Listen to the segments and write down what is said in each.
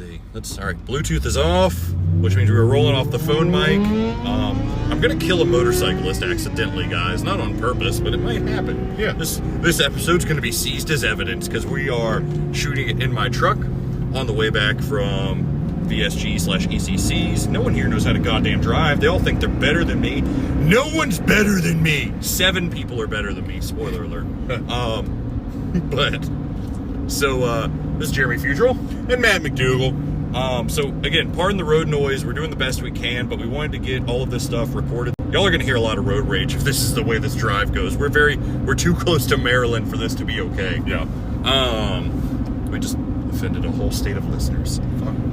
see. All right, Bluetooth is off, which means we were rolling off the phone mic. I'm going to kill a motorcyclist accidentally, guys. Not on purpose, but it might happen. Yeah. This episode's going to be seized as evidence because we are shooting it in my truck on the way back from VSG/ECCs. No one here knows how to goddamn drive. They all think they're better than me. No one's better than me. 7 people are better than me. Spoiler alert. This is Jeremy Futrell And Matt McDougal. So again, pardon the road noise. We're doing the best we can, but we wanted to get all of this stuff recorded. Y'all are gonna hear a lot of road rage if this is the way this drive goes. We're too close to Maryland for this to be okay. Yeah. We just offended a whole state of listeners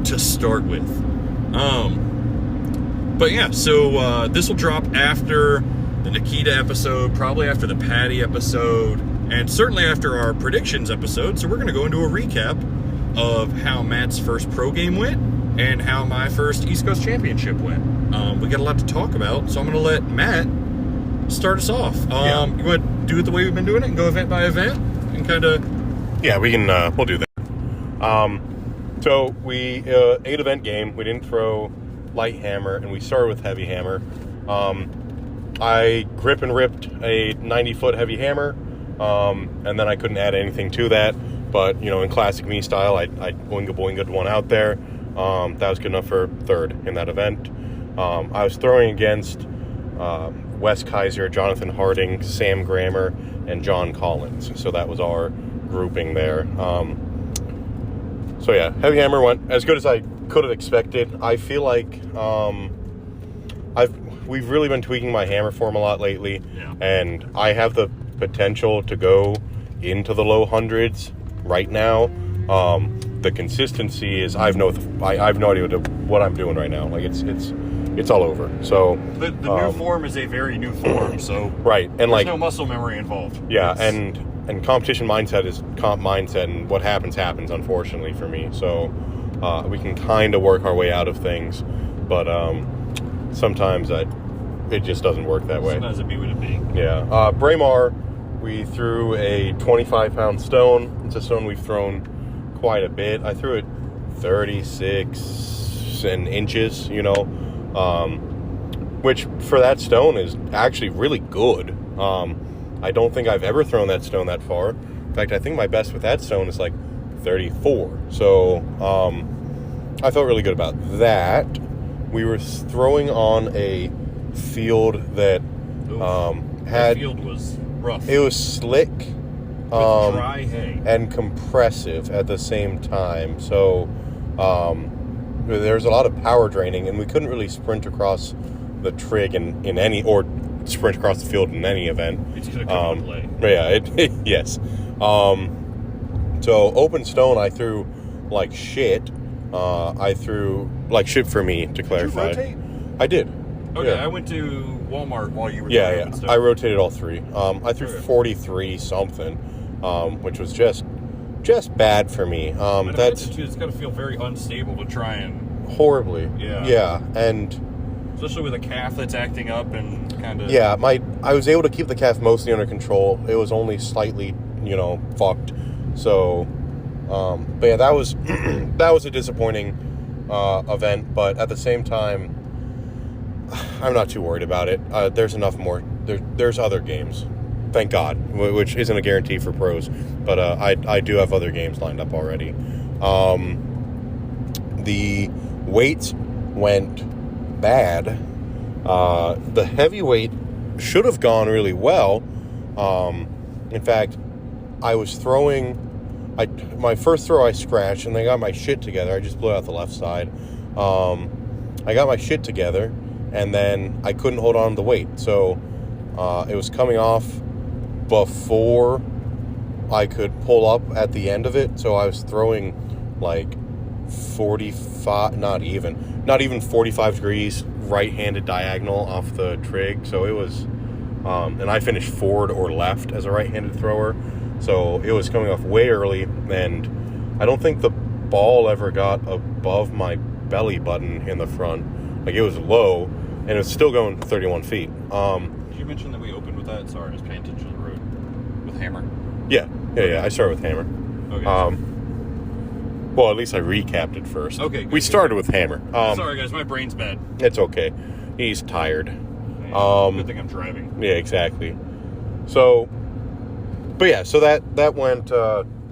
to start with. But yeah, so this will drop after the Nikita episode, probably after the Patty episode, and certainly after our predictions episode. So we're going to go into a recap of how Matt's first pro game went and how my first East Coast Championship went. We got a lot to talk about, so I'm going to let Matt start us off. You want to do it the way we've been doing it and go event by event and kind of... Yeah, we can, we'll do that. So we, 8-event game, we didn't throw light hammer, and we started with heavy hammer. I grip and ripped a 90-foot heavy hammer, and then I couldn't add anything to that, but, you know, in classic me style, I boinga-boinga'd one out there. That was good enough for third in that event. I was throwing against Wes Kaiser, Jonathan Harding, Sam Grammer, and John Collins, so that was our grouping there. So yeah, heavy hammer went as good as I could have expected. I feel like we've really been tweaking my hammer form a lot lately, and I have the potential to go into the low hundreds right now. The consistency is I have no idea what I'm doing right now. Like it's all over. So the new form is a very new form. So right, and there's no muscle memory involved. Yeah, and competition mindset is comp mindset, and what happens, unfortunately, for me. So we can kind of work our way out of things, but sometimes it just doesn't work that way. Sometimes it be what it be. Yeah. Braemar, we threw a 25-pound stone. It's a stone we've thrown quite a bit. I threw it 36 inches, you know, which for that stone is actually really good. I don't think I've ever thrown that stone that far. In fact, I think my best with that stone is like 34. So I felt really good about that. We were throwing on a field that that field was rough. It was slick, with dry hay, and compressive at the same time. So there's a lot of power draining, and we couldn't really sprint across the trig in any, or sprint across the field in any event. It's gonna come into play. Yeah, yes. So open stone, I threw like shit. I threw like shit for me, to clarify. Did you rotate? I did. Okay, yeah. I went to Walmart while you were Yeah. open stone. I rotated all three. I threw 43 something, which was just bad for me. It's got to feel very unstable to try and horribly. Yeah, and especially with a calf that's acting up and kind of... Yeah, I was able to keep the calf mostly under control. It was only slightly, fucked. So, but yeah, that was that was a disappointing event. But at the same time, I'm not too worried about it. There's enough more. There's other games, thank God, which isn't a guarantee for pros. But I do have other games lined up already. The weights went bad. The heavyweight should have gone really well. In fact, I was throwing, my first throw I scratched, and I got my shit together. I just blew out the left side. I got my shit together, and then I couldn't hold on to the weight. So it was coming off before I could pull up at the end of it. So I was throwing like 45, not even 45 degrees right-handed diagonal off the trig. So it was, and I finished forward or left as a right-handed thrower. So it was coming off way early, and I don't think the ball ever got above my belly button in the front. Like, it was low, and it was still going 31 feet. Did you mention that we opened with that? Sorry, I was paying attention to the road. With hammer? Yeah. I started with hammer. Okay. Well, at least I recapped it first. Okay, good, we started with Hammer. Sorry, guys, my brain's bad. It's okay. He's tired. Good thing I'm driving. Yeah, exactly. So, but yeah, so that went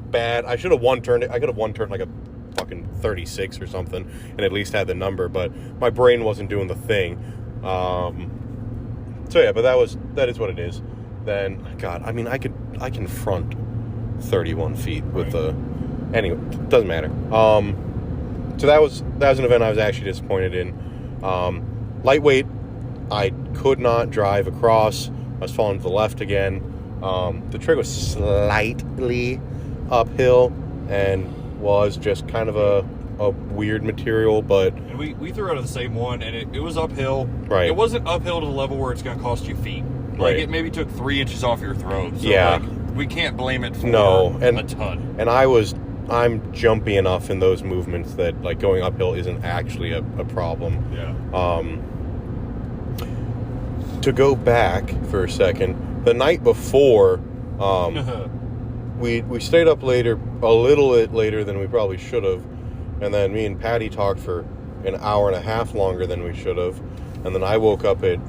bad. I should have one-turned it. I could have one-turned like a fucking 36 or something and at least had the number, but my brain wasn't doing the thing. So yeah, but that is what it is. Then, God, I mean, I can front 31 feet with the... Anyway, doesn't matter. So that was an event I was actually disappointed in. Lightweight, I could not drive across. I was falling to the left again. The trig was slightly uphill and was just kind of a weird material, but... And we threw out of the same one, and it was uphill. Right. It wasn't uphill to the level where it's going to cost you feet. Like, Right. It maybe took 3 inches off your throat. So, Yeah. like, we can't blame it for and a ton. And I'm jumpy enough in those movements that, like, going uphill isn't actually a problem. Yeah. To go back for a second, the night before, we stayed up later, a little bit later than we probably should have, and then me and Patty talked for an hour and a half longer than we should have, and then I woke up at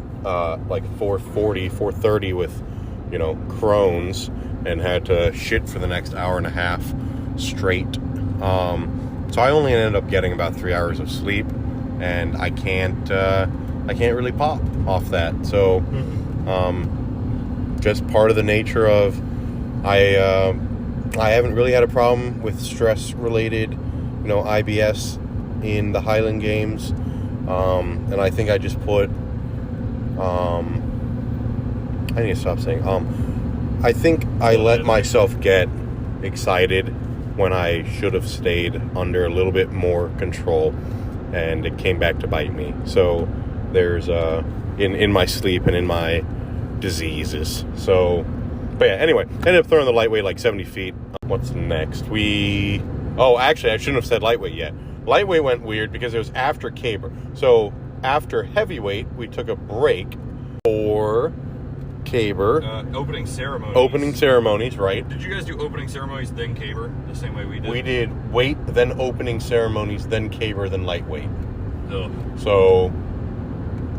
like 4:30 with, Crohn's, and had to shit for the next hour and a half straight. So I only ended up getting about 3 hours of sleep, and I can't really pop off that. So, just part of the nature of I haven't really had a problem with stress related, IBS in the Highland Games, and I think I just put. I need to stop saying. I think I let myself get excited when I should have stayed under a little bit more control, and it came back to bite me. So there's in my sleep and in my diseases. So, but yeah. Anyway, ended up throwing the lightweight like 70 feet. What's next? Actually, I shouldn't have said lightweight yet. Lightweight went weird because it was after caber. So after heavyweight, we took a break for caber. Opening ceremonies, right? Did you guys do opening ceremonies, then caber, the same way we did? We did weight, then opening ceremonies, then caber, then lightweight. Ugh. So,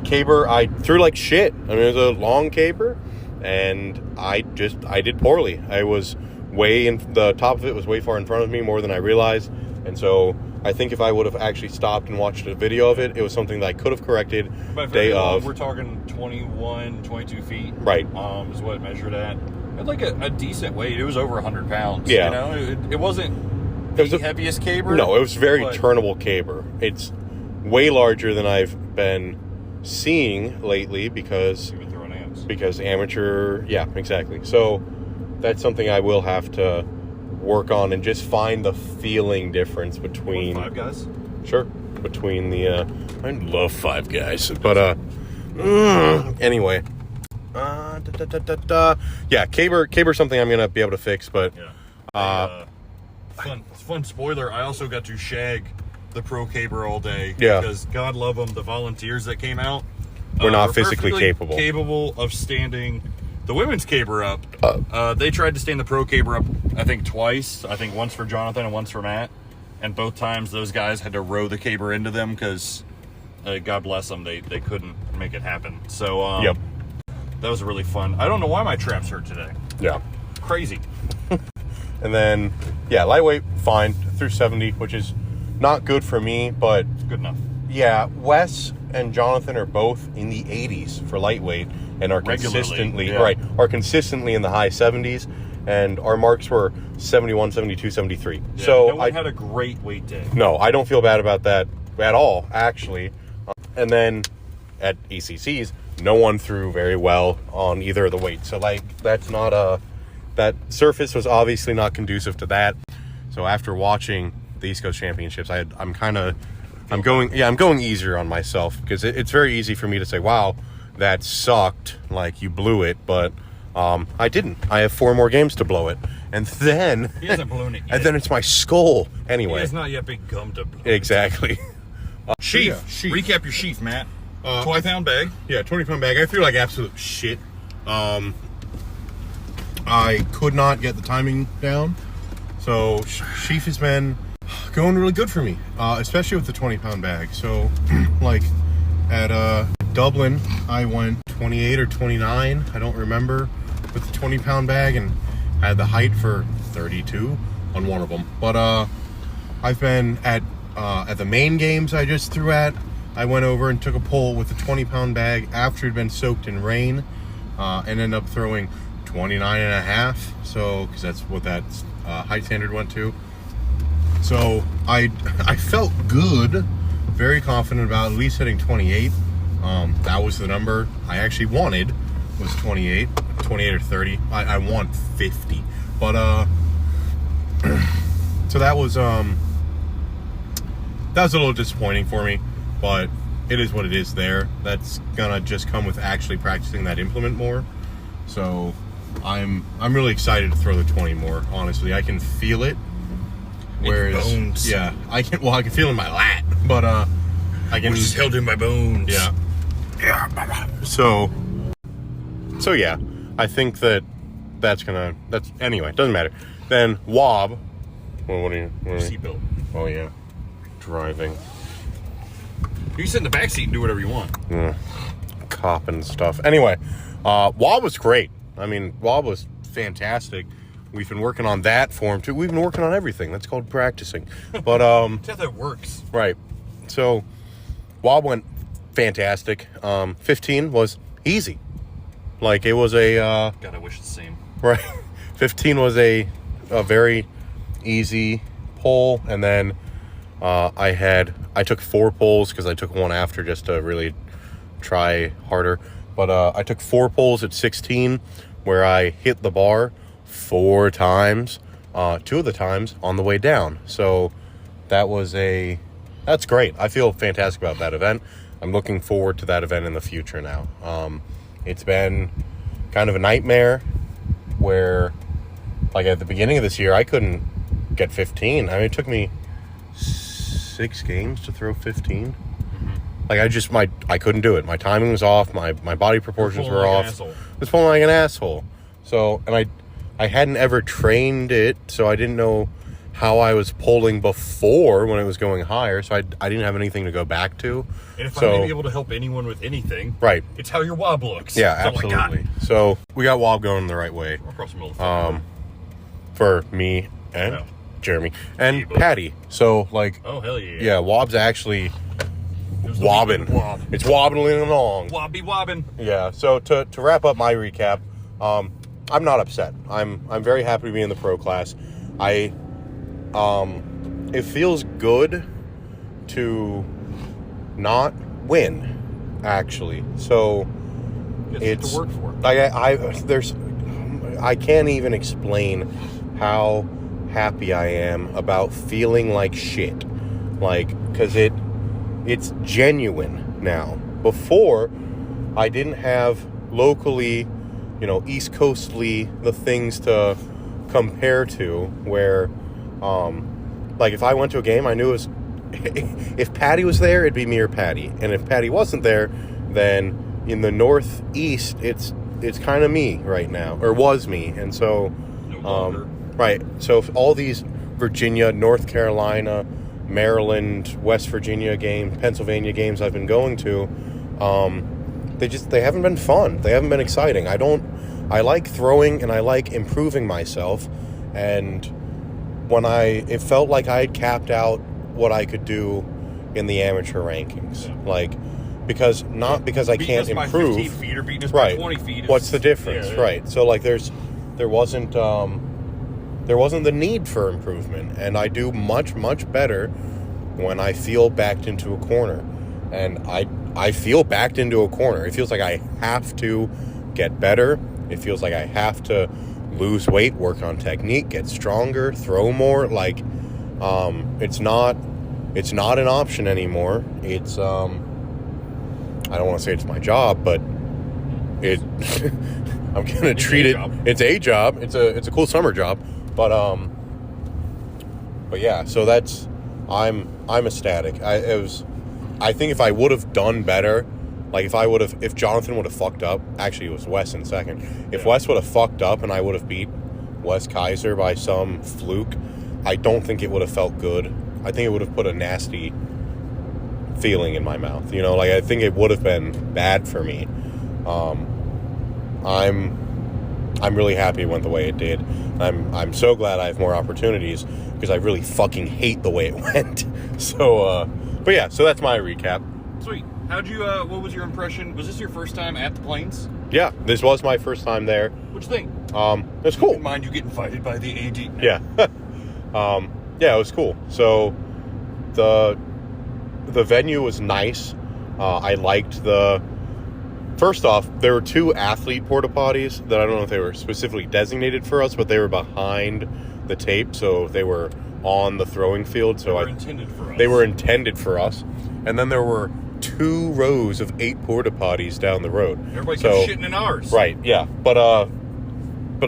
caber, I threw like shit. I mean, it was a long caber, and I did poorly. I was the top of it was way far in front of me, more than I realized, and so I think if I would have actually stopped and watched a video of it, it was something that I could have corrected day of. We're talking 21, 22 feet. Right. Is what it measured at. It had like a decent weight. It was over 100 pounds. Yeah. It wasn't the heaviest caber. No, it was very turnable caber. It's way larger than I've been seeing lately because... You've been throwing amps. Because amateur... Yeah, exactly. So that's something I will have to work on and just find the feeling difference between... Five Guys? Sure. Between the... I love Five Guys. But, anyway. Yeah, caber's something I'm going to be able to fix, but... Yeah. Fun spoiler, I also got to shag the pro caber all day. Yeah. Because, God love them, the volunteers that came out... We're not physically capable. Capable of standing... The women's caber up, they tried to stand the pro caber up, I think, twice. I think once for Jonathan and once for Matt. And both times those guys had to row the caber into them because, God bless them, they couldn't make it happen. So, yep. That was really fun. I don't know why my traps hurt today. Yeah. Crazy. And then, yeah, lightweight, fine, through 70, which is not good for me, but... Good enough. Yeah, Wes and Jonathan are both in the 80s for lightweight and are consistently in the high 70s, and our marks were 71, 72, 73. Yeah, so no one had a great weight day. No, I don't feel bad about that at all, actually. And then at ECCs, no one threw very well on either of the weights. So, like, that's not that surface was obviously not conducive to that. So after watching the East Coast Championships, I'm going easier on myself because it's very easy for me to say, wow, that sucked, like you blew it, but I didn't. I have 4 more games to blow it. And then... He hasn't blown it yet. And then it's my skull. Anyway. He has not yet been gummed to blow. Exactly. Sheaf. Yeah, sheaf. Recap your sheaf, Matt. 20-pound bag. Yeah, 20-pound bag. I feel like absolute shit. I could not get the timing down. So, sheaf has been... going really good for me, especially with the 20-pound bag. So, like, at Dublin, I went 28 or 29, I don't remember, with the 20-pound bag, and I had the height for 32 on one of them. But I've been at the main games I just threw at. I went over and took a pull with the 20-pound bag after it had been soaked in rain, and ended up throwing 29 and a half. So, because that's what that height standard went to. So I felt good, very confident about at least hitting 28. That was the number I actually wanted, was 28 or 30. I want 50, but so that was a little disappointing for me, but it is what it is. That's gonna just come with actually practicing that implement more. So I'm really excited to throw the 20 more. Honestly, I can feel it. Whereas, bones. Yeah, I can feel it in my lat, but I can. Which is held in my bones. Yeah. So yeah, I think that's anyway. Doesn't matter. Then Wob. Well, what are you? Seatbelt. Oh yeah, driving. You can sit in the back seat and do whatever you want. Cop and stuff. Anyway, Wob was great. I mean, Wob was fantastic. We've been working on that form too. We've been working on everything. That's called practicing. But that's how that works. Right. So Wob went fantastic. 15 was easy. Like, it was a God, I wish the same. Right. 15 was a very easy pull, and then I took 4 pulls because I took one after just to really try harder. But I took 4 pulls at 16 where I hit the bar 4 times, 2 of the times on the way down. So that's great. I feel fantastic about that event. I'm looking forward to that event in the future now. It's been kind of a nightmare where, like, at the beginning of this year, I couldn't get 15. I mean, it took me 6 games to throw 15. Like, I couldn't do it. My timing was off. My body proportions were off. I was pulling like an asshole. So, and I hadn't ever trained it, so I didn't know how I was pulling before when it was going higher, so I didn't have anything to go back to. And if I may be able to help anyone with anything, right, it's how your Wob looks. Yeah, absolutely. So we got Wob going the right way. For me and Jeremy and Patty. So, like, oh hell yeah, yeah, Wob's actually wobbing. It's wobbling along. Wobby wobbing. Yeah. So to wrap up my recap, I'm not upset. I'm very happy to be in the pro class. It feels good to not win, actually. So it's to work for. I can't even explain how happy I am about feeling like shit. Like, because it's genuine now. Before, I didn't have locally, East Coastly, the things to compare to, where, like, if I went to a game, I knew it was, if Patty was there, it'd be me or Patty. And if Patty wasn't there, then in the Northeast, it's kind of me right now, or was me. And so, right. So if all these Virginia, North Carolina, Maryland, West Virginia games, Pennsylvania games I've been going to, they haven't been fun. They haven't been exciting. I like throwing and I like improving myself. And it felt like I had capped out what I could do in the amateur rankings. Like, because I can't improve. 15 feet or beating us right. by 20 feet. What's the difference? Yeah. Right. So, like, there wasn't the need for improvement, and I do much, much better when I feel backed into a corner. And I feel backed into a corner. It feels like I have to get better. It feels like I have to lose weight, work on technique, get stronger, throw more. Like, it's not an option anymore. It's I don't want to say it's my job, but I'm gonna treat it. It's a job. It's a cool summer job, but yeah. So I'm ecstatic. I think if I would have done better, like if Jonathan would have fucked up, actually it was Wes in second. If Wes would have fucked up and I would have beat Wes Kaiser by some fluke, I don't think it would have felt good I think it would have put a nasty feeling in my mouth. You know, like I think it would have been bad for me. I'm really happy it went the way it did. I'm so glad I have more opportunities because I really fucking hate the way it went. So, but yeah, so that's my recap. Sweet. How'd you, what was your impression? Was this your first time at the Plains? Yeah, this was my first time there. What'd you think? It's cool. Didn't mind you get invited by the AD. Yeah. Yeah, it was cool. So the venue was nice. I liked first off, there were 2 athlete porta potties that I don't know if they were specifically designated for us, but they were behind the tape, so they were on the throwing field. So They were intended for us. And then there were 2 rows of 8 porta potties down the road. Everybody kept shitting in ours. Right, yeah. But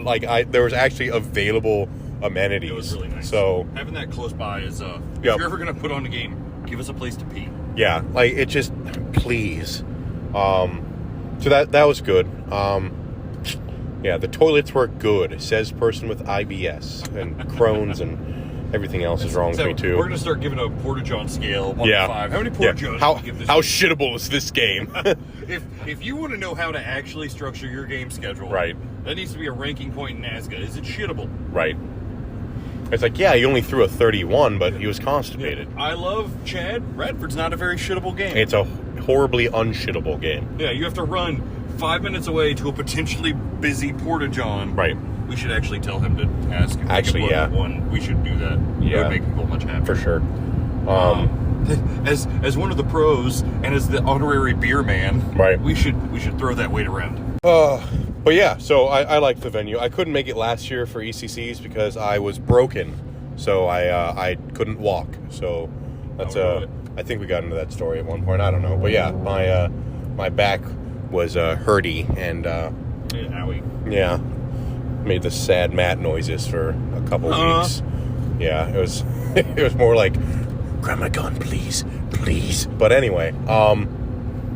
like there was actually available amenities. It was really nice. So having that close by is if you're ever gonna put on a game, give us a place to pee. Yeah, like it just please. So that was good. Yeah, the toilets were good, says person with IBS and Crohn's and everything else is wrong with me too. We're gonna start giving a porta-john scale 1 to 5. How many porta-johns how, do you give this how game? shittable is this game? if you want to know how to actually structure your game schedule, right, that needs to be a ranking point in NASGA. Is it shittable? Right. It's like, yeah, he only threw a 31, but he was constipated. Yeah. I love Chad. Radford's not a very shittable game. It's a horribly unshittable game. Yeah, you have to run 5 minutes away to a potentially busy porta-john. Right. We should actually tell him to ask if actually, we can put one. We should do that. Yeah. It would make people much happier. For sure. As one of the pros and as the honorary beer man, right, we should throw that weight around. But yeah, so I liked the venue. I couldn't make it last year for ECCs because I was broken, so I couldn't walk. So that's I think we got into that story at one point. I don't know, but yeah, my back was hurty and owie. Yeah, made the sad mat noises for a couple weeks. Yeah, it was it was more like, grab my gun, please. But anyway,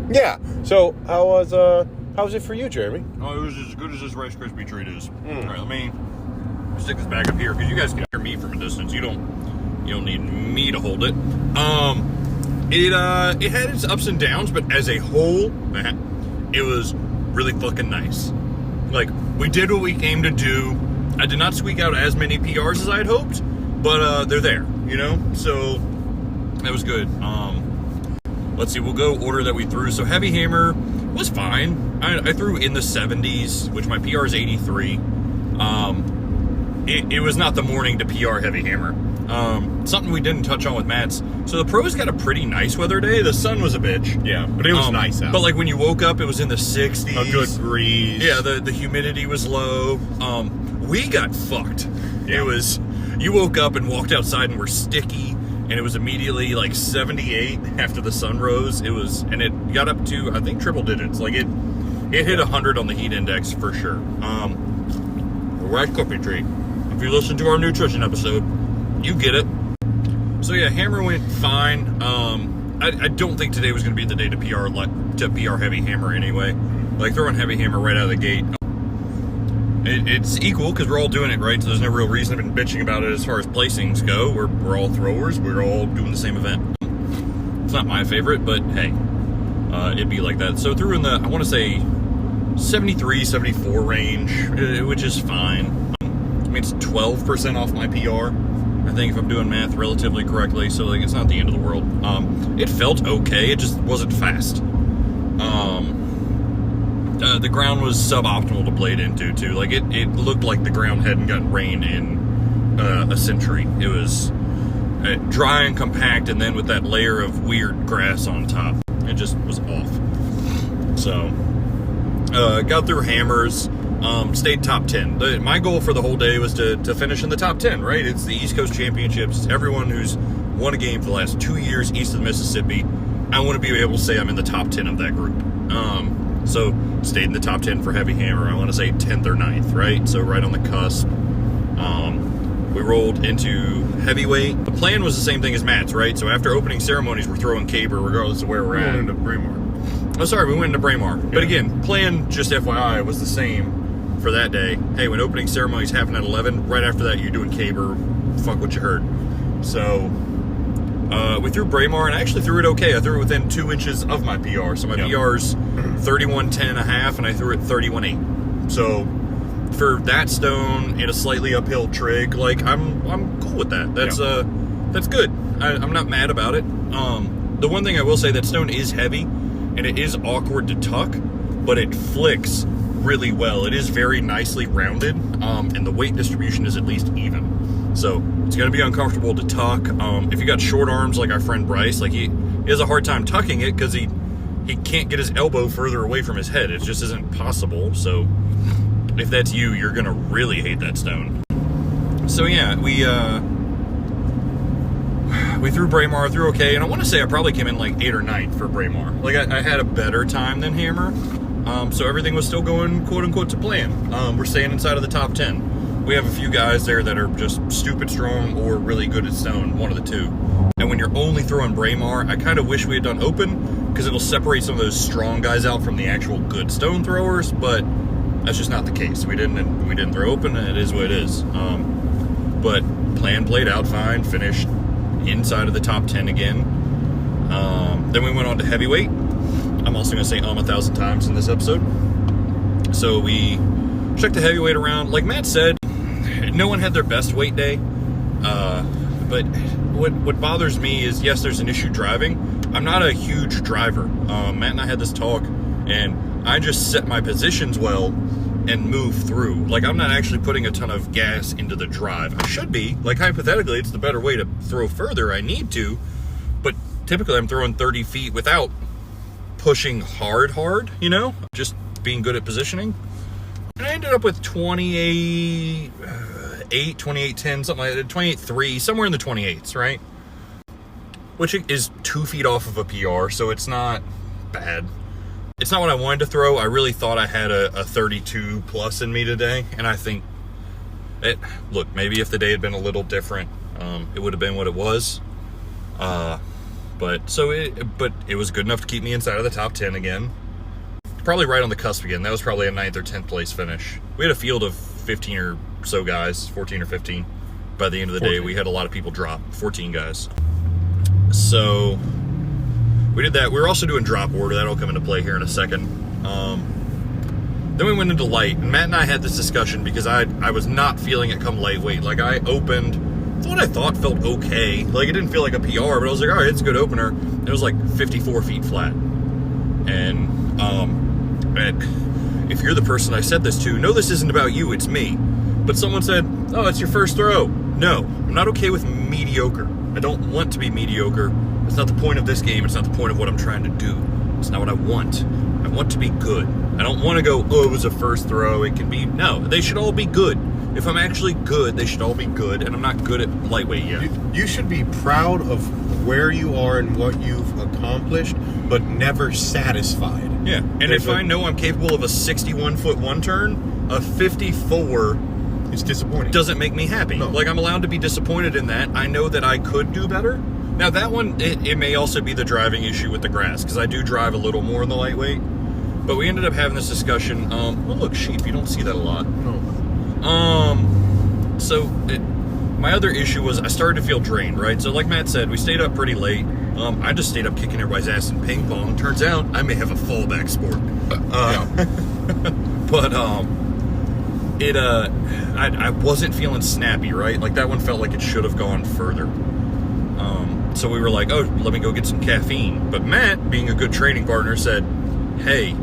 yeah. So how was it for you, Jeremy? Oh, it was as good as this Rice Krispie treat is. All right, let me stick this back up here because you guys can hear me from a distance. You don't need me to hold it. It had its ups and downs, but as a whole, it was really fucking nice. Like, we did what we came to do. I did not squeak out as many PRs as I had hoped, but they're there, you know? So that was good. Let's see, we'll go order that we threw. So Heavy Hammer was fine. I threw in the 70s, which my PR is 83. It was not the morning to PR Heavy Hammer. Something we didn't touch on with Matt's. So the pros got a pretty nice weather day. The sun was a bitch. Yeah, but it was nice out. But like when you woke up, it was in the 60s. A good breeze. Yeah, the humidity was low. We got fucked. Yeah. It was, you woke up and walked outside and were sticky, and it was immediately like 78 after the sun rose. It was, and it got up to, I think, triple digits. Like it hit 100 on the heat index for sure. Rice Krispie treat. If you listen to our nutrition episode, you get it. So yeah, Hammer went fine. I don't think today was going to be the day to PR Heavy Hammer anyway. Like throwing Heavy Hammer right out of the gate. It's equal because we're all doing it, right? So there's no real reason to be bitching about it as far as placings go. We're all throwers. We're all doing the same event. It's not my favorite, but hey, it'd be like that. So threw in the, I want to say 73, 74 range, which is fine. I mean, it's 12% off my PR. I think if I'm doing math relatively correctly, so like it's not the end of the world. It felt okay, it just wasn't fast. The ground was suboptimal to blade into too. Like it looked like the ground hadn't gotten rain in a century. It was dry and compact, and then with that layer of weird grass on top, it just was off. So got through hammers. Stayed top 10. My goal for the whole day was to finish in the top 10, right? It's the East Coast Championships. It's everyone who's won a game for the last 2 years east of the Mississippi. I want to be able to say I'm in the top 10 of that group. So stayed in the top 10 for Heavy Hammer. I want to say 10th or 9th, right? So right on the cusp. We rolled into heavyweight. The plan was the same thing as Matt's, right? So after opening ceremonies, we're throwing caber regardless of where we're at. We went into Braemar. Oh, sorry, we went into Braemar. Yeah. But again, plan, just FYI, was the same for that day. Hey, when opening ceremonies happen at 11, right after that you're doing caber, fuck what you heard. So We threw Braemar, and I actually threw it okay. I threw it within 2 inches of my PR. So my PR's 31.10.5, and I threw it 31.8. So for that stone in a slightly uphill trig, like I'm cool with that. That's good. I'm not mad about it. The one thing I will say, that stone is heavy, and it is awkward to tuck, but it flicks really well. It is very nicely rounded, and the weight distribution is at least even. So it's going to be uncomfortable to tuck. If you got short arms like our friend Bryce, like he has a hard time tucking it because he can't get his elbow further away from his head. It just isn't possible. So if that's you, you're going to really hate that stone. So yeah, we threw Braemar, threw okay, and I want to say I probably came in like 8th or 9th for Braemar. Like I had a better time than Hammer, so everything was still going quote unquote to plan. We're staying inside of the top 10. We have a few guys there that are just stupid strong or really good at stone, one of the two. And when you're only throwing Braemar, I kind of wish we had done open, because it'll separate some of those strong guys out from the actual good stone throwers, but that's just not the case. We didn't throw open, and it is what it is. But plan played out fine, finished inside of the top 10 again. Then we went on to heavyweight. I'm also going to say 1,000 times in this episode. So we checked the heavyweight around. Like Matt said, no one had their best weight day. But what bothers me is, yes, there's an issue driving. I'm not a huge driver. Matt and I had this talk, and I just set my positions well and move through. Like, I'm not actually putting a ton of gas into the drive. I should be. Like, hypothetically, it's the better way to throw further. I need to. But typically, I'm throwing 30 feet without pushing hard, you know? Just being good at positioning. And I ended up with 28.8, 28.10, something like that, 28.3, somewhere in the 28s, right? Which is 2 feet off of a PR, so it's not bad. It's not what I wanted to throw. I really thought I had a 32 plus in me today, and I think look, maybe if the day had been a little different, it would have been what it was. But it was good enough to keep me inside of the top 10 again. Probably right on the cusp again. That was probably a 9th or 10th place finish. We had a field of 15 or so guys, 14 or 15. By the end of the 14. Day, we had a lot of people drop, 14 guys. So we did that. We were also doing drop order. That'll come into play here in a second. Then we went into light, and Matt and I had this discussion because I was not feeling it come lightweight. Like, I opened what I thought felt okay. Like, it didn't feel like a PR, but I was like, all right, it's a good opener. It was like 54 feet flat. And if you're the person I said this to, no, this isn't about you, it's me. But someone said, oh, it's your first throw. No, I'm not okay with mediocre. I don't want to be mediocre. It's not the point of this game. It's not the point of what I'm trying to do. It's not what I want. I want to be good. I don't want to go, oh, it was a first throw. It can be, no, they should all be good. If I'm actually good, they should all be good, and I'm not good at lightweight yet. You should be proud of where you are and what you've accomplished, but never satisfied. Yeah, and if I know I'm capable of a 61-foot one turn, a 54 is disappointing. Doesn't make me happy. No. Like, I'm allowed to be disappointed in that. I know that I could do better. Now, that one, it may also be the driving issue with the grass, because I do drive a little more in the lightweight. But we ended up having this discussion. Well, look, sheep, you don't see that a lot. No. My other issue was I started to feel drained, right? So like Matt said, we stayed up pretty late. I just stayed up kicking everybody's ass in ping pong. Turns out I may have a fallback sport. But I wasn't feeling snappy, right? Like, that one felt like it should have gone further. So we were like, oh, let me go get some caffeine. But Matt, being a good training partner, said, hey,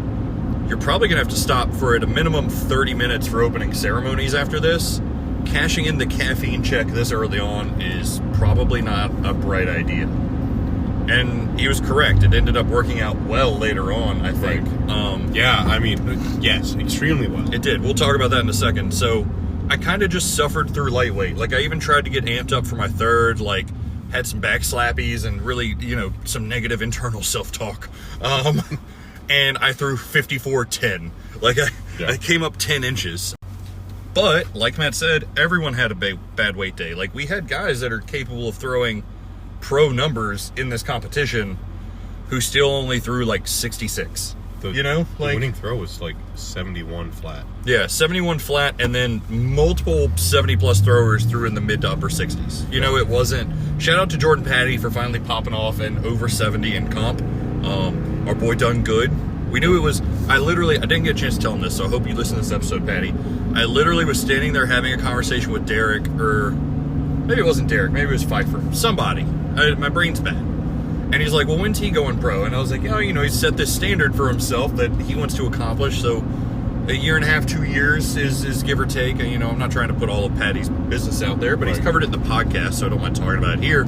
you're probably going to have to stop for at a minimum 30 minutes for opening ceremonies after this. Cashing in the caffeine check this early on is probably not a bright idea. And he was correct. It ended up working out well later on, I think. Right. Yes, extremely well. It did. We'll talk about that in a second. So I kind of just suffered through lightweight. Like, I even tried to get amped up for my third, like, had some back slappies and really, some negative internal self-talk. And I threw 54.10. Like, I came up 10 inches. But, like Matt said, everyone had a bad weight day. Like, we had guys that are capable of throwing pro numbers in this competition who still only threw, like, 66. The winning throw was like 71 flat. Yeah, 71 flat, and then multiple 70-plus throwers threw in the mid to upper 60s. It wasn't... Shout out to Jordan Patty for finally popping off an over 70 in comp. Our boy done good. We knew it was... I didn't get a chance to tell him this, so I hope you listen to this episode, Patty. I literally was standing there having a conversation with Derek, or... Maybe it wasn't Derek, maybe it was Pfeiffer. Somebody. My brain's bad. And he's like, well, when's he going pro? And I was like, he's set this standard for himself that he wants to accomplish, so... A year and a half, 2 years is give or take. And, I'm not trying to put all of Patty's business out there, but he's covered it in the podcast, so I don't mind talking about it here.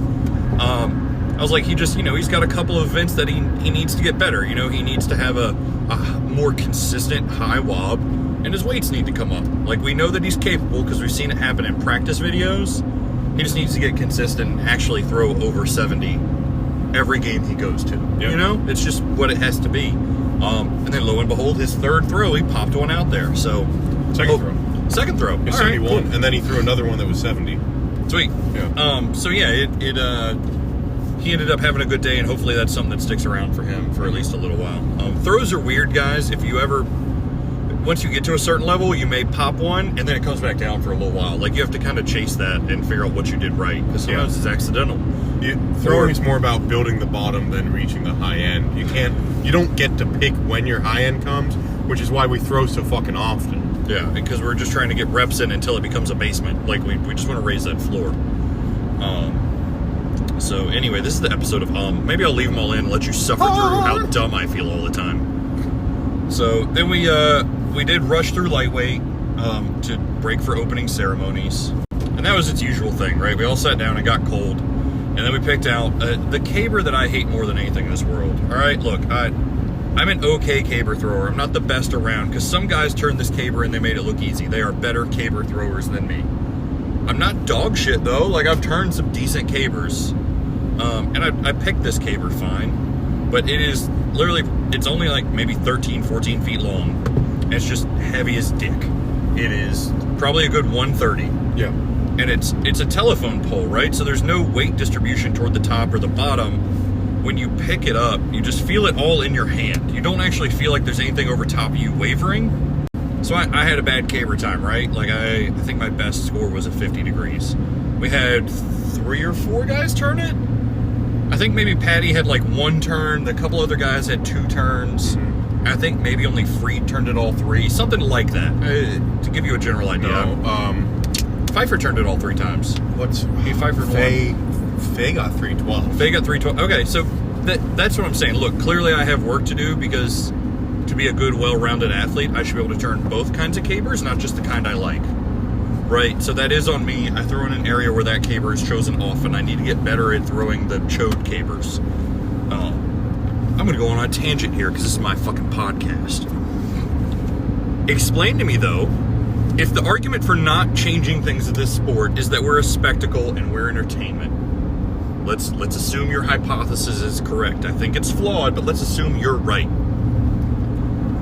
I was like, he's got a couple of events that he needs to get better. He needs to have a more consistent high wob, and his weights need to come up. Like, we know that he's capable because we've seen it happen in practice videos. He just needs to get consistent and actually throw over 70 every game he goes to. Yep. It's just what it has to be. And then lo and behold, his third throw, he popped one out there. So second throw. It's 71, cool. And then he threw another one that was 70. Sweet. Yeah. He ended up having a good day, and hopefully that's something that sticks around for him for at least a little while. Throws are weird, guys. Once you get to a certain level, you may pop one, and then it comes back down for a little while. Like, you have to kind of chase that and figure out what you did right, because sometimes it's accidental. Throwing is more about building the bottom than reaching the high end. You don't get to pick when your high end comes, which is why we throw so fucking often. Yeah, because we're just trying to get reps in until it becomes a basement. Like, we just want to raise that floor. So anyway, this is the episode of Maybe I'll leave them all in and let you suffer through how dumb I feel all the time. So then we did rush through lightweight to break for opening ceremonies. And that was its usual thing, right? We all sat down and got cold. And then we picked out the caber that I hate more than anything in this world. All right, look, I'm an okay caber thrower. I'm not the best around, because some guys turned this caber and they made it look easy. They are better caber throwers than me. I'm not dog shit, though. Like, I've turned some decent cabers. And I picked this caber fine. But it is literally, it's only like maybe 13, 14 feet long. And it's just heavy as dick. It is probably a good 130. Yeah. And it's a telephone pole, right? So there's no weight distribution toward the top or the bottom. When you pick it up, you just feel it all in your hand. You don't actually feel like there's anything over top of you wavering. So I had a bad caber time, right? Like, I think my best score was at 50 degrees. We had 3 or 4 guys turn it. I think maybe Patty had like 1 turn. The couple other guys had 2 turns. Mm-hmm. I think maybe only Freed turned it all 3. Something like that, to give you a general idea. No, Pfeiffer turned it all 3 times. He Pfeiffer Faye got 312. Faye got 312. Okay, so that's what I'm saying. Look, clearly I have work to do, because to be a good, well-rounded athlete, I should be able to turn both kinds of cabers, not just the kind I like. Right? So that is on me. I throw in an area where that caber is chosen off, and I need to get better at throwing the chode cabers. I'm going to go on a tangent here, because this is my fucking podcast. Explain to me, though, if the argument for not changing things in this sport is that we're a spectacle and we're entertainment, let's assume your hypothesis is correct. I think it's flawed, but let's assume you're right.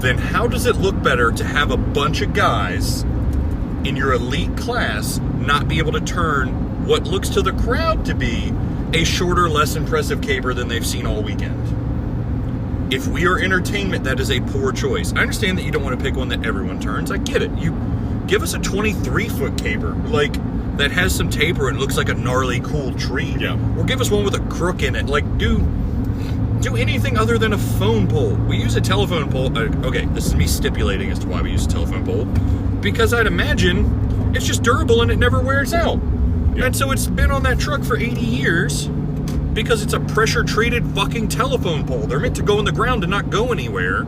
Then how does it look better to have a bunch of guys in your elite class not be able to turn what looks to the crowd to be a shorter, less impressive caber than they've seen all weekend? If we are entertainment, that is a poor choice. I understand that you don't want to pick one that everyone turns. I get it. You give us a 23-foot caber, like, that has some taper and looks like a gnarly, cool tree. Yeah. Or give us one with a crook in it. Like, do anything other than a phone pole. We use a telephone pole. Okay, this is me stipulating as to why we use a telephone pole. Because I'd imagine it's just durable and it never wears out. Yeah. And so it's been on that truck for 80 years because it's a pressure-treated fucking telephone pole. They're meant to go in the ground and not go anywhere.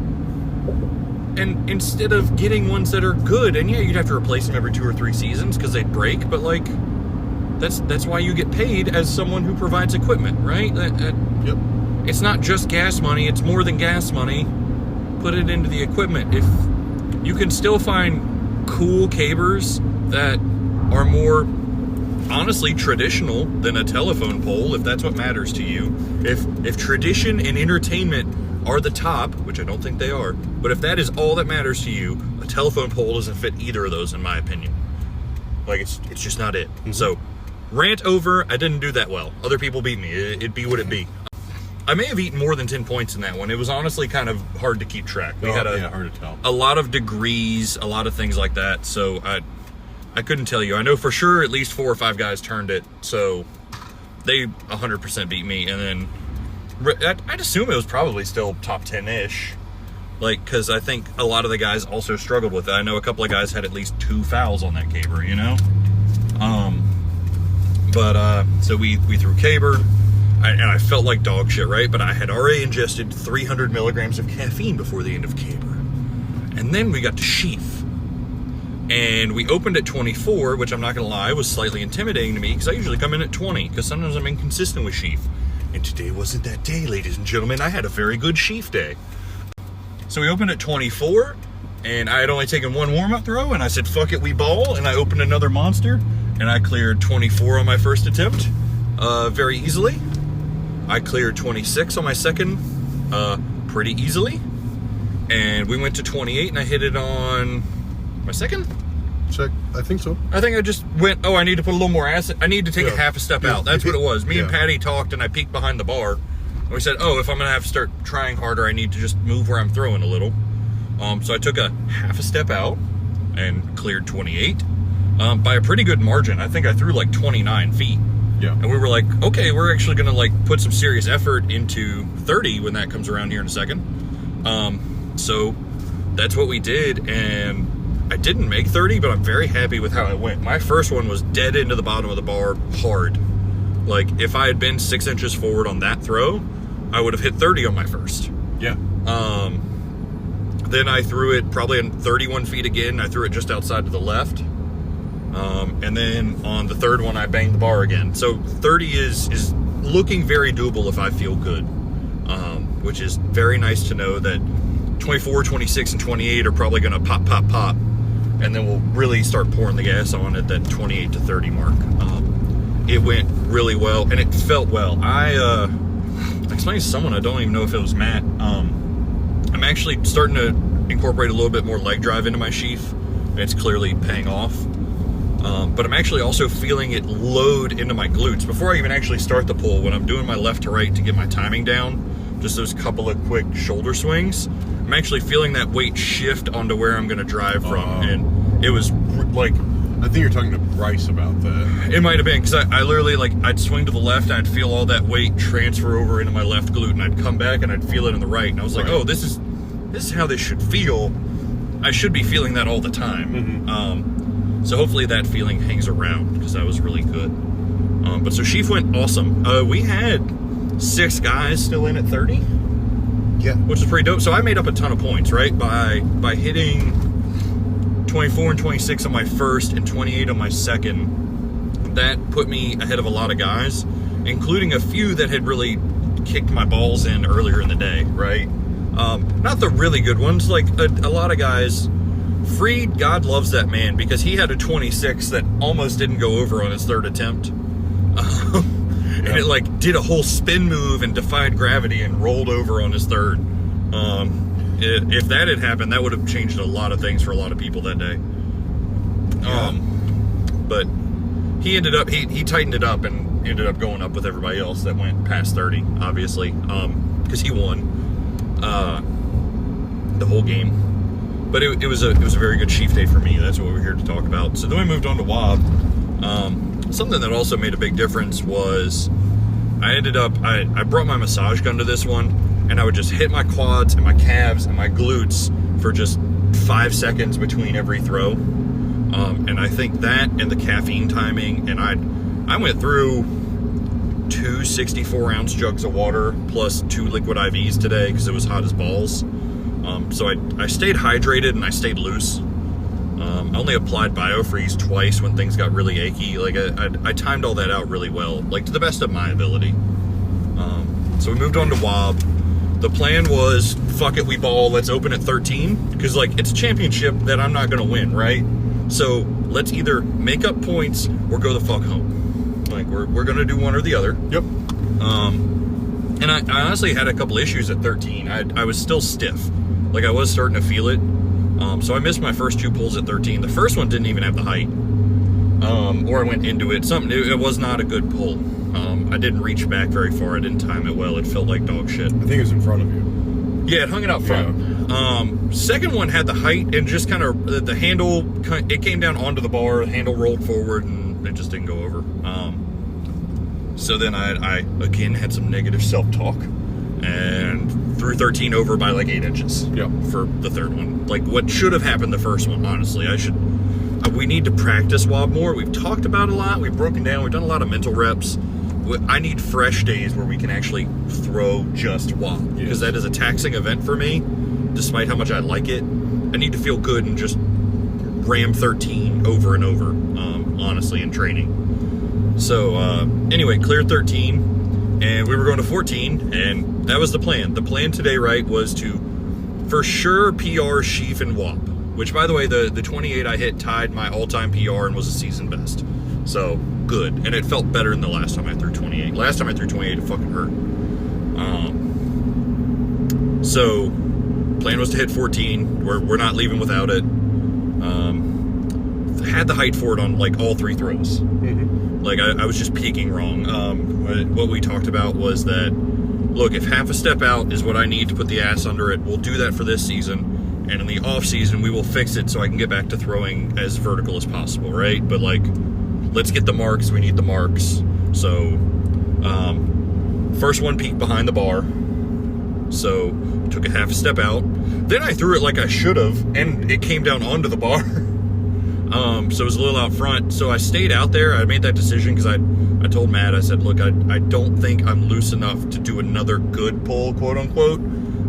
And instead of getting ones that are good, and yeah, you'd have to replace them every 2 or 3 seasons because they'd break, but like, that's why you get paid as someone who provides equipment, right? Yep. It's not just gas money, it's more than gas money. Put it into the equipment. If you can still find cool cabers that are more, honestly, traditional than a telephone pole, if that's what matters to you. If tradition and entertainment are the top, which I don't think they are, but if that is all that matters to you, a telephone pole doesn't fit either of those, in my opinion. Like, it's just not it. Mm-hmm. So, rant over. I didn't do that well. Other people beat me. It'd be what it be. I may have eaten more than 10 points in that one. It was honestly kind of hard to keep track. We had hard to tell. A lot of degrees, a lot of things like that. So I couldn't tell you. I know for sure at least 4 or 5 guys turned it. So they 100% beat me. And then I'd assume it was probably still top 10-ish. Like, because I think a lot of the guys also struggled with it. I know a couple of guys had at least 2 fouls on that caber, you know? So we threw caber. And I felt like dog shit, right? But I had already ingested 300 milligrams of caffeine before the end of caber. And then we got to sheaf. And we opened at 24, which I'm not going to lie, was slightly intimidating to me because I usually come in at 20 because sometimes I'm inconsistent with sheaf. And today wasn't that day, ladies and gentlemen. I had a very good sheaf day. So we opened at 24, and I had only taken 1 warm-up throw, and I said, fuck it, we ball. And I opened another monster, and I cleared 24 on my first attempt very easily. I cleared 26 on my second pretty easily. And we went to 28 and I hit it on my second? I think so. I think I just went, I need to put a little more acid. I need to take a half a step out. That's what it was. Me and Patty talked and I peeked behind the bar. And we said, if I'm going to have to start trying harder, I need to just move where I'm throwing a little. So I took a half a step out and cleared 28 by a pretty good margin. I think I threw like 29 feet. Yeah. And we were like, okay, we're actually going to like put some serious effort into 30 when that comes around here in a second. So that's what we did. And I didn't make 30, but I'm very happy with how it went. My first one was dead into the bottom of the bar hard. Like if I had been 6 inches forward on that throw, I would have hit 30 on my first. Yeah. Then I threw it probably in 31 feet again. I threw it just outside to the left. And then on the third one, I banged the bar again. So 30 is looking very doable if I feel good, which is very nice to know that 24, 26, and 28 are probably going to pop, pop, pop. And then we'll really start pouring the gas on at that 28 to 30 mark. It went really well, and it felt well. I explained to someone, I don't even know if it was Matt, I'm actually starting to incorporate a little bit more leg drive into my sheaf. It's clearly paying off. But I'm actually also feeling it load into my glutes. Before I even actually start the pull, when I'm doing my left to right to get my timing down, just those couple of quick shoulder swings, I'm actually feeling that weight shift onto where I'm going to drive from. And it was like... I think you're talking to Bryce about that. It might have been, because I literally, like, I'd swing to the left and I'd feel all that weight transfer over into my left glute, and I'd come back and I'd feel it in the right. And I was like, this is how this should feel. I should be feeling that all the time. Mm-hmm. So hopefully that feeling hangs around, because that was really good. But so sheaf went awesome. We had 6 guys still in at 30. Yeah. Which is pretty dope. So I made up a ton of points, right? By hitting 24 and 26 on my first and 28 on my second. That put me ahead of a lot of guys, including a few that had really kicked my balls in earlier in the day, right? Not the really good ones. Like a lot of guys... Freed, God loves that man, because he had a 26 that almost didn't go over on his third attempt. And it like did a whole spin move and defied gravity and rolled over on his third. If that had happened, that would have changed a lot of things for a lot of people that day. But he ended up, he tightened it up and ended up going up with everybody else that went past 30, obviously, because he won the whole game. But it was a very good sheaf day for me. That's what we're here to talk about. So then we moved on to Wob. Something that also made a big difference was I brought my massage gun to this one, and I would just hit my quads and my calves and my glutes for just 5 seconds between every throw. And I think that and the caffeine timing, and I went through 2 64-ounce jugs of water plus 2 liquid IVs today because it was hot as balls. So I stayed hydrated and I stayed loose. I only applied BioFreeze twice when things got really achy. Like I timed all that out really well, like to the best of my ability. So we moved on to Wob. The plan was, fuck it, we ball. Let's open at 13 because like it's a championship that I'm not gonna win, right? So let's either make up points or go the fuck home. Like we're gonna do one or the other. Yep. And I honestly had a couple issues at 13. I was still stiff. Like I was starting to feel it. So I missed my first 2 pulls at 13. The first one didn't even have the height. Or I went into it. It was not a good pull. I didn't reach back very far. I didn't time it well. It felt like dog shit. I think it was in front of you. Yeah, it hung it out front. Yeah. Second one had the height and just kind of the handle. It came down onto the bar. The handle rolled forward and it just didn't go over. So then I again had some negative self-talk and threw 13 over by like 8 inches. Yeah. For the third one, like what should have happened the first one. Honestly, we need to practice wob more. We've talked about it a lot. We've broken down. We've done a lot of mental reps. I need fresh days where we can actually throw just wob, because that is a taxing event for me, despite how much I like it. I need to feel good and just ram 13 over and over, honestly, in training. So, anyway, cleared 13, and we were going to 14, and that was the plan. The plan today, right, was to, for sure, PR sheaf and wop, which, by the way, the 28 I hit tied my all-time PR and was a season best. So, good. And it felt better than the last time I threw 28. Last time I threw 28, it fucking hurt. So, plan was to hit 14. We're not leaving without it. Had the height for it on, like, all 3 throws. Mm-hmm. Like, I was just peaking wrong. What we talked about was that, look, if half a step out is what I need to put the ass under it, we'll do that for this season. And in the off season, we will fix it so I can get back to throwing as vertical as possible, right? But, like, let's get the marks. We need the marks. So, first one peaked behind the bar. So, took a half a step out. Then I threw it like I should have, and it came down onto the bar. So it was a little out front. So I stayed out there. I made that decision because I told Matt, I said, look, I don't think I'm loose enough to do another good pull, quote unquote.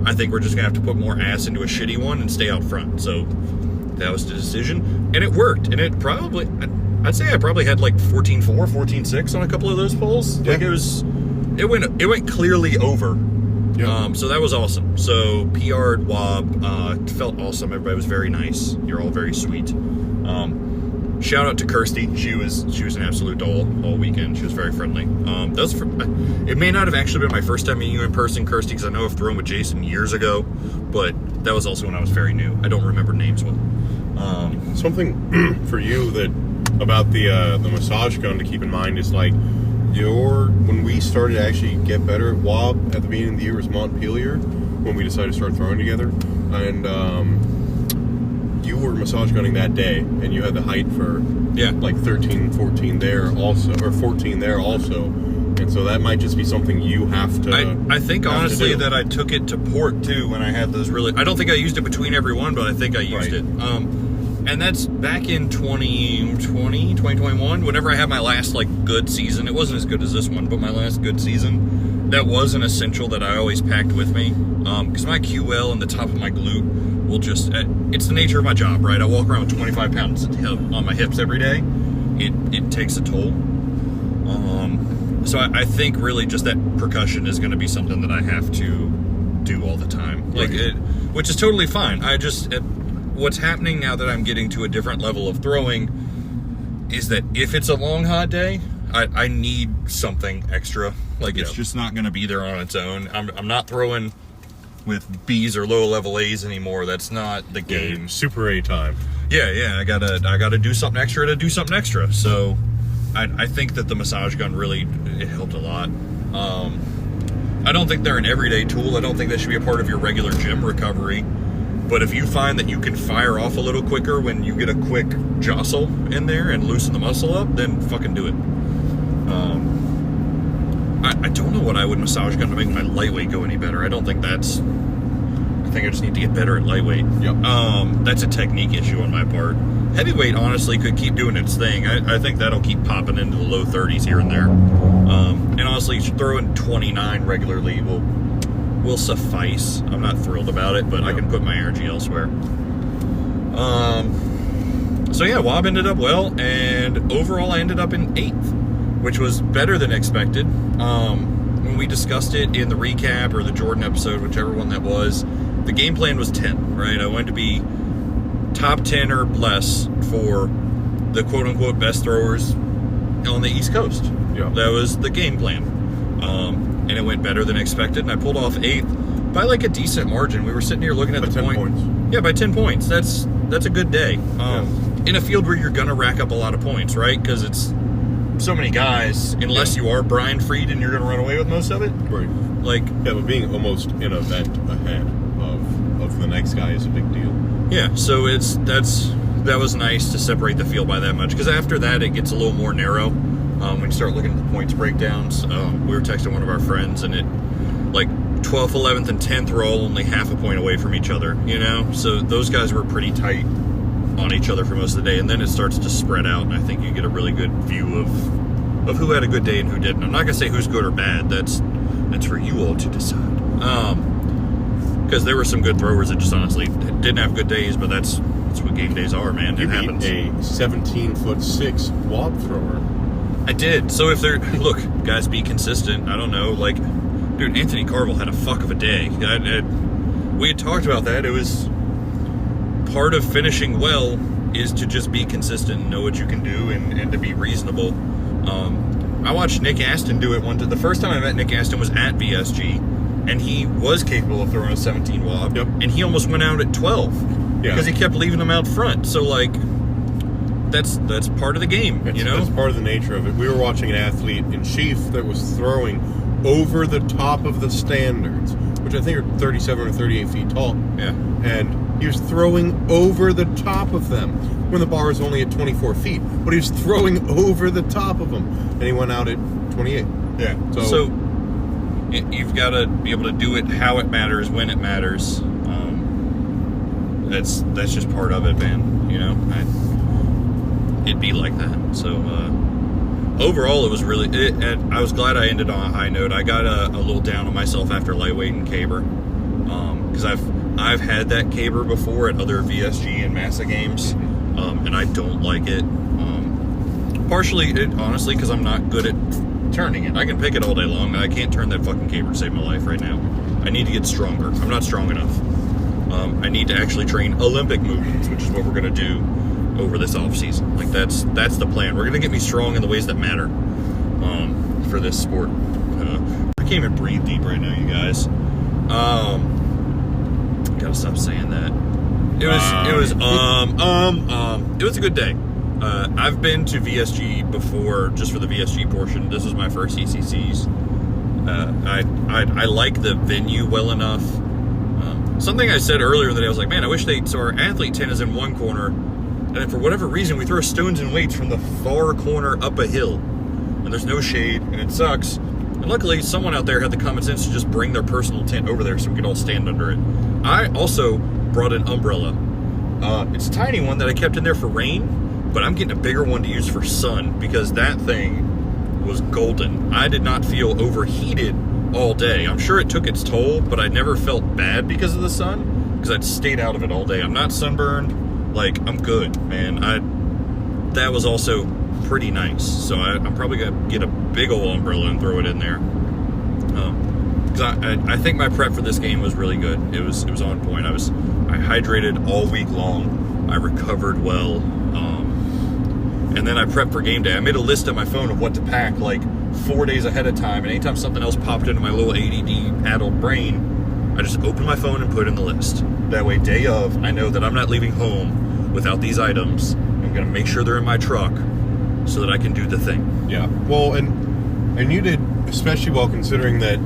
I think we're just going to have to put more ass into a shitty one and stay out front. So that was the decision. And it worked. And it probably, I'd say I probably had like 14.4, 14.6 on a couple of those pulls. Yeah. Like it went clearly over. Yeah. So that was awesome. So PR'd wob, felt awesome. Everybody was very nice. You're all very sweet. Shout out to Kirsty. She was an absolute doll all weekend. She was very friendly. It may not have actually been my first time meeting you in person, Kirsty, because I know I've thrown with Jason years ago, but that was also when I was very new. I don't remember names well. Something for you about the massage gun to keep in mind is like when we started to actually get better at wob at the beginning of the year was Montpelier, when we decided to start throwing together, and you were massage gunning that day, and you had the height for like 13, 14 there also, or 14 there also, and so that might just be something you have to. I think honestly that I took it to port too when I had those really. I don't think I used it between every one, but I think I used it. And that's back in 2020, 2021, whenever I had my last, like, good season. It wasn't as good as this one, but my last good season, that was an essential that I always packed with me. Because my QL and the top of my glute will just, it's the nature of my job, right? I walk around with 25 pounds on my hips every day. It takes a toll. So I think really just that percussion is going to be something that I have to do all the time. Like, which is totally fine. What's happening now that I'm getting to a different level of throwing is that if it's a long, hot day, I need something extra. Like, it's just not going to be there on its own. I'm not throwing with B's or low-level A's anymore. That's not the game. Yeah, Super A time. Yeah, I gotta do something extra to do something extra. So I think that the massage gun really, it helped a lot. I don't think they're an everyday tool. I don't think they should be a part of your regular gym recovery. But if you find that you can fire off a little quicker when you get a quick jostle in there and loosen the muscle up, then fucking do it. I don't know what I would massage gun to make my lightweight go any better. I think I just need to get better at lightweight. Yep. That's a technique issue on my part. Heavyweight, honestly, could keep doing its thing. I think that'll keep popping into the low 30s here and there. And honestly, throwing 29 regularly will suffice. I'm not thrilled about it, but I can put my energy elsewhere. So yeah, wob ended up well, and overall I ended up in 8th, which was better than expected. When we discussed it in the recap or the Jordan episode, whichever one that was, the game plan was 10, right? I wanted to be top 10 or less for the quote-unquote best throwers on the East Coast. Yeah. That was the game plan. And it went better than expected, and I pulled off 8th by like a decent margin. We were sitting here looking at the point. 10 points. Yeah, by 10 points. That's a good day. In a field where you're gonna rack up a lot of points, right? Because it's so many guys, unless you are Brian Freed and you're going to run away with most of it. Right. Like, yeah, but being almost an event ahead of the next guy is a big deal. Yeah, so that was nice to separate the field by that much, because after that it gets a little more narrow when you start looking at the points breakdowns. We were texting one of our friends, and it, like, 12th, 11th, and 10th were all only half a point away from each other, you know? So those guys were pretty tight on each other for most of the day, and then it starts to spread out, and I think you get a really good view of who had a good day and who didn't. I'm not going to say who's good or bad. That's for you all to decide. Because there were some good throwers that just honestly didn't have good days, but that's what game days are, man. You it happens. A 17'6" wob thrower. I did. So if they're, look, guys, be consistent. I don't know, like, dude, Anthony Carville had a fuck of a day. We had talked about that. It was part of finishing well is to just be consistent and know what you can do and to be reasonable. I watched Nick Aston do it the first time I met Nick Aston was at VSG, and he was capable of throwing a 17 wob, yep. and he almost went out at 12 because he kept leaving them out front. So, like, that's part of the game, you know? That's part of the nature of it. We were watching an athlete in Chief that was throwing over the top of the standards, which I think are 37 or 38 feet tall. Yeah. And he was throwing over the top of them when the bar is only at 24 feet. But he was throwing over the top of them. And he went out at 28. Yeah. So you've got to be able to do it how it matters, when it matters. That's just part of it, man. You know? It'd be like that. So, overall, it was really... and I was glad I ended on a high note. I got a little down on myself after lightweight and caber. Because I've had that caber before at other VSG and Massa games. And I don't like it. Partially, honestly, because I'm not good at turning it. I can pick it all day long, and I can't turn that fucking caber to save my life right now. I need to get stronger. I'm not strong enough. I need to actually train Olympic movements, which is what we're going to do over this off season. Like, that's the plan. We're going to get me strong in the ways that matter for this sport. I can't even breathe deep right now, you guys. Gotta stop saying that. It was a good day. I've been to VSG before, just for the VSG portion. This was my first ECCs. I like the venue well enough. Something I said earlier that I was like, man, I wish so our athlete tent is in one corner, and then for whatever reason, we throw stones and weights from the far corner up a hill, and there's no shade, and it sucks. And luckily, someone out there had the common sense to just bring their personal tent over there so we could all stand under it. I also brought an umbrella. It's a tiny one that I kept in there for rain, but I'm getting a bigger one to use for sun because that thing was golden. I did not feel overheated all day. I'm sure it took its toll, but I never felt bad because of the sun because I'd stayed out of it all day. I'm not sunburned. Like, I'm good, man. That was also pretty nice. So I'm probably going to get a big old umbrella and throw it in there. Because I think my prep for this game was really good. It was on point. I hydrated all week long. I recovered well. And then I prepped for game day. I made a list on my phone of what to pack like 4 days ahead of time. And anytime something else popped into my little ADD adult brain, I just opened my phone and put it in the list. That way, day of, I know that I'm not leaving home without these items. I'm going to make sure they're in my truck so that I can do the thing. Yeah. Well, and you did especially well considering that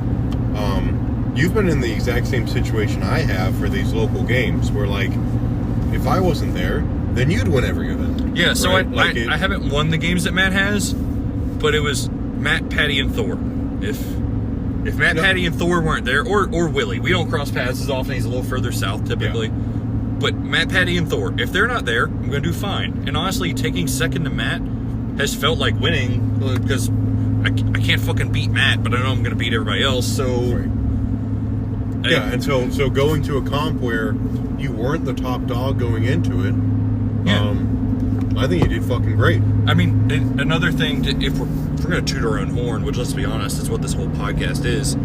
you've been in the exact same situation I have for these local games where, like, if I wasn't there, then you'd win every event. Yeah, so right? I haven't won the games that Matt has, but it was Matt, Patty, and Thor. If Matt, Patty, and Thor weren't there, or Willie, we don't cross paths as often. He's a little further south typically. Yeah. But Matt, Patty, and Thor, if they're not there, I'm going to do fine. And honestly, taking second to Matt has felt like winning because I can't fucking beat Matt, but I know I'm going to beat everybody else. So right. And so going to a comp where you weren't the top dog going into it, I think you did fucking great. I mean, another thing, if we're going to toot our own horn, which, let's be honest, is what this whole podcast is,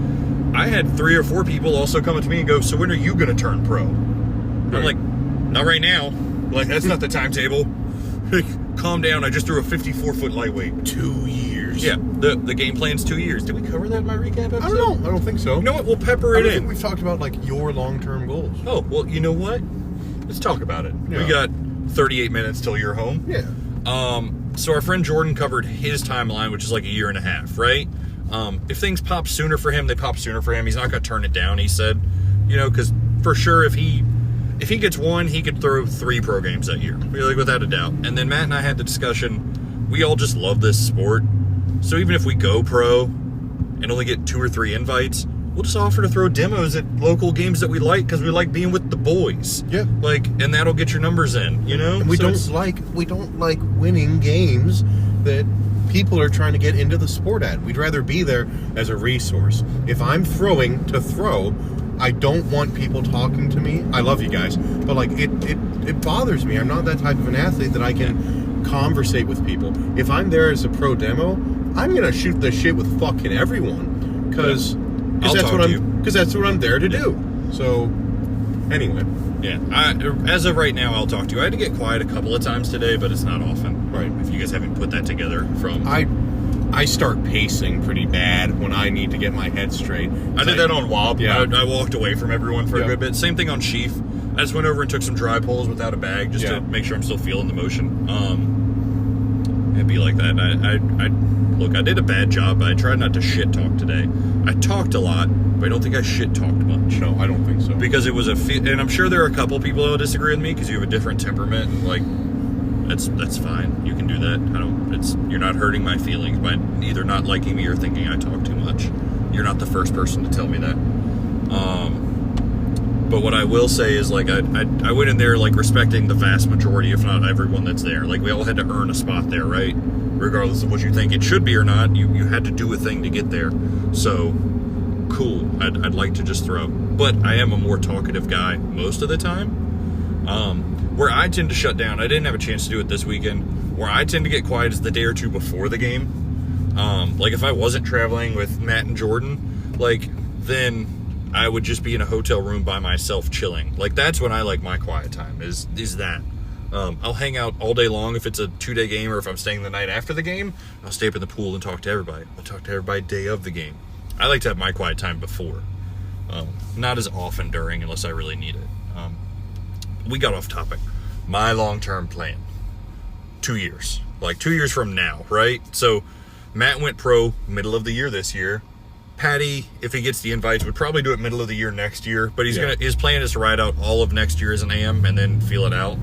I had 3 or 4 people also come up to me and go, so when are you going to turn pro? Right. I'm like, not right now. Like, that's not the timetable. Calm down, I just threw a 54-foot lightweight. 2 years. Yeah, the game plan's 2 years. Did we cover that in my recap episode? I don't know. I don't think so. You know what? We'll pepper it in. I think we've talked about, like, your long-term goals. Oh, well, you know what? Let's talk about it. Yeah. We got 38 minutes till you're home. Yeah. So our friend Jordan covered his timeline, which is like a year and a half, right? If things pop sooner for him, they pop sooner for him. He's not going to turn it down, he said. You know, because for sure if he gets one, he could throw 3 pro games that year. Like, without a doubt. And then Matt and I had the discussion, we all just love this sport. So even if we go pro and only get 2 or 3 invites, we'll just offer to throw demos at local games that we like because we like being with the boys. Yeah. Like, and that'll get your numbers in, you know? And we don't like winning games that people are trying to get into the sport at. We'd rather be there as a resource. If I'm throwing to throw, I don't want people talking to me. I love you guys, but like it bothers me. I'm not that type of an athlete that I can conversate with people. If I'm there as a pro demo, I'm gonna shoot the shit with fucking everyone because that's what I'm there to do. So anyway, yeah. As of right now, I'll talk to you. I had to get quiet a couple of times today, but it's not often. Right. If you guys haven't put that together from... I start pacing pretty bad when I need to get my head straight. I did that on WOB. Yeah. I walked away from everyone for a good bit. Same thing on Sheaf. I just went over and took some dry pulls without a bag just to make sure I'm still feeling the motion. It'd be like that. Look, I did a bad job, but I tried not to shit talk today. I talked a lot, but I don't think I shit talked much. No, I don't think so. Because it was and I'm sure there are a couple people who will disagree with me because you have a different temperament. And like, that's fine. You can do that. You're not hurting my feelings by either not liking me or thinking I talk too much. You're not the first person to tell me that. But what I will say is, like, I went in there, like, respecting the vast majority, if not everyone that's there. Like, we all had to earn a spot there, right? Regardless of what you think it should be or not, you had to do a thing to get there. So, cool. I'd like to just throw. But I am a more talkative guy most of the time. Where I tend to shut down, I didn't have a chance to do it this weekend. Where I tend to get quiet is the day or two before the game. Like, if I wasn't traveling with Matt and Jordan, like, then I would just be in a hotel room by myself chilling. Like, that's when I like my quiet time, is that. I'll hang out all day long if it's a 2-day game, or if I'm staying the night after the game, I'll stay up in the pool and talk to everybody. I'll talk to everybody day of the game. I like to have my quiet time before. Not as often during, unless I really need it. We got off topic. My long-term plan. 2 years. Like, 2 years from now, right? So, Matt went pro middle of the year this year. Patty, if he gets the invites, would probably do it middle of the year next year. But his plan is to ride out all of next year as an AM and then feel it out.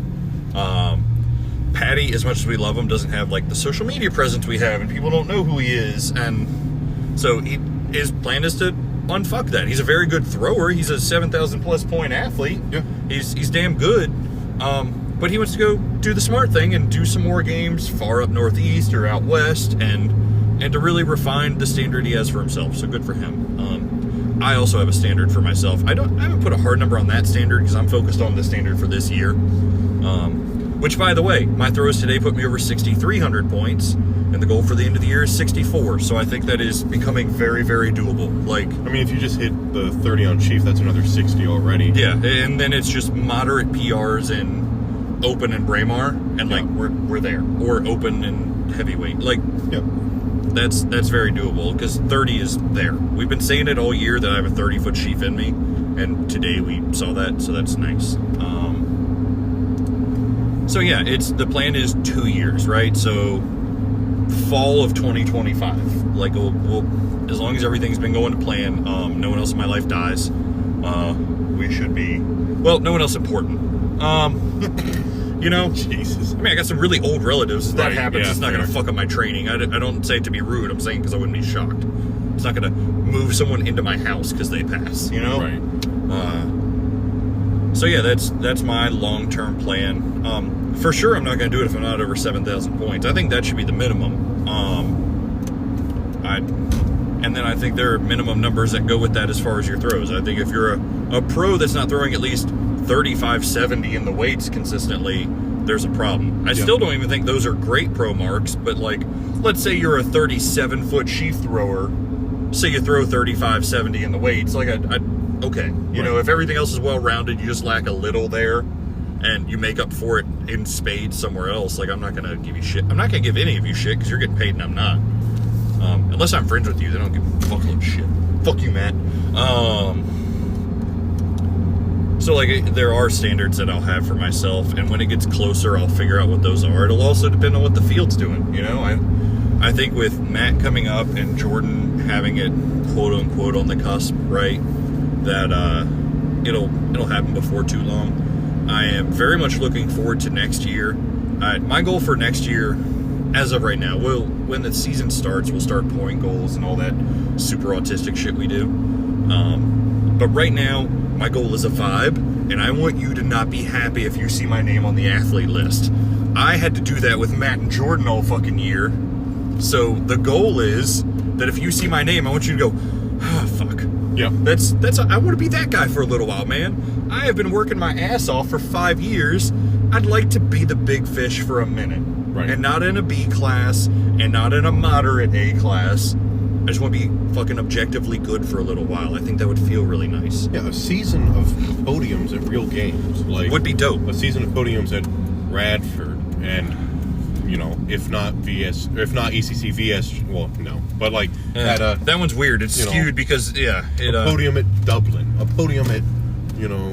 Patty, as much as we love him, doesn't have like the social media presence we have, and people don't know who he is. And so his plan is to unfuck that. He's a very good thrower. He's a 7,000 plus point athlete. Yeah, he's damn good. But he wants to go do the smart thing and do some more games far up northeast or out west, and to really refine the standard he has for himself. So good for him. I also have a standard for myself. I haven't put a hard number on that standard because I'm focused on the standard for this year. Which, by the way, my throws today put me over 6,300 points, and the goal for the end of the year is 64. So I think that is becoming very, very doable. Like, I mean, if you just hit the 30 on Chief, that's another 60 already. Yeah, and then it's just moderate PRs in Open and Braemar, and like we're there, or Open and Heavyweight. Like, that's very doable because 30 is there. We've been saying it all year that I have a 30-foot sheaf in me, and today we saw that, so that's nice. So yeah, the plan is 2 years, right? So fall of 2025. Like, we'll as long as everything's been going to plan, no one else in my life dies. We should be, well, no one else important. You know, Jesus. I mean, I got some really old relatives. If that happens, it's not going to fuck up my training. I don't say it to be rude. I'm saying because I wouldn't be shocked. It's not going to move someone into my house because they pass, you know? Right. So yeah, that's my long-term plan. For sure, I'm not going to do it if I'm not over 7,000 points. I think that should be the minimum. And then I think there are minimum numbers that go with that as far as your throws. I think if you're a pro that's not throwing at least 35-70 in the weights consistently, there's a problem. I still don't even think those are great pro marks, but like, let's say you're a 37-foot sheaf thrower, say you throw 35-70 in the weights, like okay. You know, if everything else is well-rounded, you just lack a little there, and you make up for it in spades somewhere else. Like, I'm not going to give you shit. I'm not going to give any of you shit because you're getting paid and I'm not. Unless I'm friends with you, then I'll give a fuckload of shit. Fuck you, Matt. So, like, there are standards that I'll have for myself, and when it gets closer, I'll figure out what those are. It'll also depend on what the field's doing, you know? I think with Matt coming up and Jordan having it, quote-unquote, on the cusp, right, that it'll happen before too long. I am very much looking forward to next year. My goal for next year, as of right now, when the season starts, we'll start pouring goals and all that super autistic shit we do. But right now, my goal is a vibe, and I want you to not be happy if you see my name on the athlete list. I had to do that with Matt and Jordan all fucking year. So the goal is that if you see my name, I want you to go, ah, fuck. Yeah. I want to be that guy for a little while, man. I have been working my ass off for 5 years. I'd like to be the big fish for a minute. Right. And not in a B class, and not in a moderate A class. I just want to be fucking objectively good for a little while. I think that would feel really nice. Yeah, a season of podiums at real games, like, Would be dope. A season of podiums at Radford, and you know, if not ECC VS, well, no, but like at a that one's weird. It's skewed because a podium at Dublin, a podium at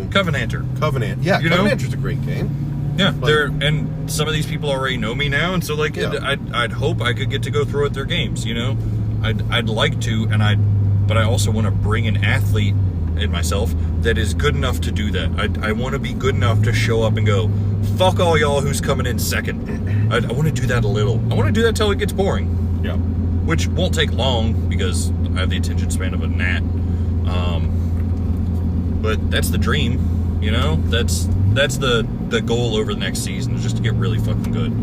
Covenanter. Yeah, You know? Covenanter's a great game. Yeah, and some of these people already know me now, and so like I'd hope I could get to go throw at their games. You know, I'd like to, but I also want to bring an athlete in myself that is good enough to do that. I want to be good enough to show up and go, fuck all y'all who's coming in second. I want to do that a little. I want to do that till it gets boring. Yeah, which won't take long because I have the attention span of a gnat. But that's the dream, you know. That's the goal over the next season, is just to get really fucking good.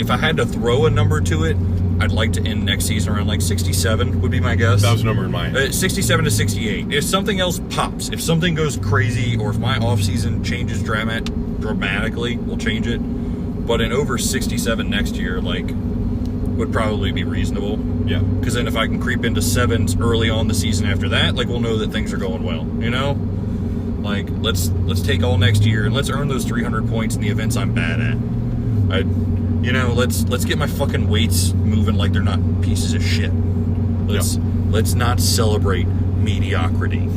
If I had to throw a number to it, I'd like to end next season around like 67 would be my guess. that was a number in my head. 67 to 68. If something else pops, if something goes crazy, or if my off season changes dramatically, we'll change it. But in over 67 next year, like, would probably be reasonable. Yeah, Because then if I can creep into sevens early on the season after that, like, we'll know that things are going well, you know? Like, let's take all next year and let's earn those 300 points in the events I'm bad at. Let's get my fucking weights moving like they're not pieces of shit. Let's not celebrate mediocrity.